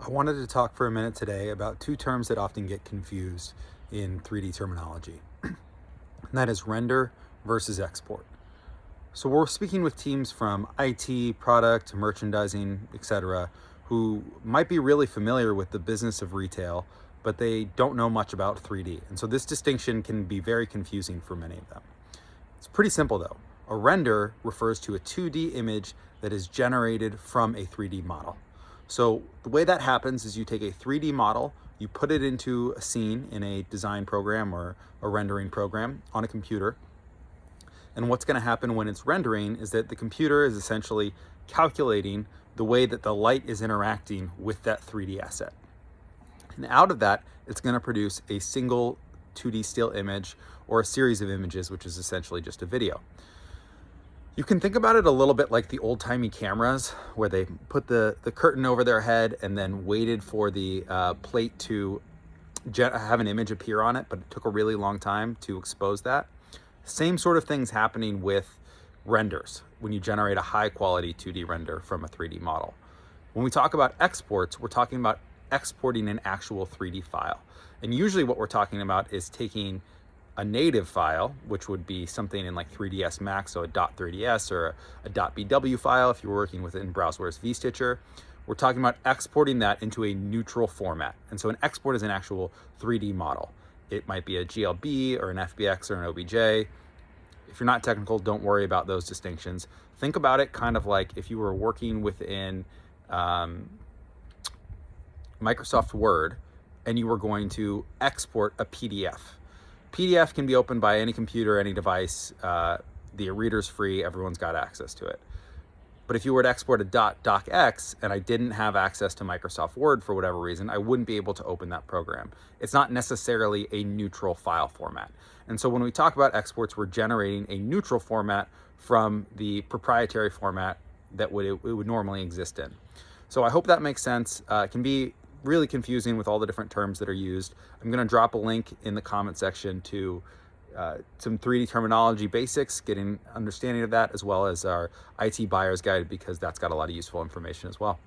I wanted to talk for a minute today about two terms that often get confused in 3D terminology, and that is render versus export. So we're speaking with teams from IT, product, merchandising, etc., who might be really familiar with the business of retail, but they don't know much about 3D. And so this distinction can be very confusing for many of them. It's pretty simple though. A render refers to a 2D image that is generated from a 3D model. So the way that happens is you take a 3D model, you put it into a scene in a design program or a rendering program on a computer. And what's going to happen when it's rendering is that the computer is essentially calculating the way that the light is interacting with that 3D asset. And out of that, it's going to produce a single 2D still image or a series of images, which is essentially just a video. You can think about it a little bit like the old-timey cameras where they put the curtain over their head and then waited for the plate to have an image appear on it, but it took a really long time to expose that. Same sort of things happening with renders when you generate a high-quality 2D render from a 3D model. When we talk about exports, we're talking about exporting an actual 3D file. And usually what we're talking about is taking a native file, which would be something in like 3ds Max, so a .3ds or a .bw file if you're working within Browserware's vStitcher. We're talking about exporting that into a neutral format. And so an export is an actual 3D model. It might be a GLB or an FBX or an OBJ. If you're not technical, don't worry about those distinctions. Think about it kind of like if you were working within Microsoft Word and you were going to export a PDF. PDF can be opened by any computer, any device. The reader's free, everyone's got access to it. But if you were to export a .docx and I didn't have access to Microsoft Word for whatever reason, I wouldn't be able to open that program. It's not necessarily a neutral file format. And so when we talk about exports, we're generating a neutral format from the proprietary format that it would normally exist in. So I hope that makes sense. It can be really confusing with all the different terms that are used. I'm going to drop a link in the comment section to some 3D terminology basics, getting understanding of that, as well as our IT buyer's guide, because that's got a lot of useful information as well.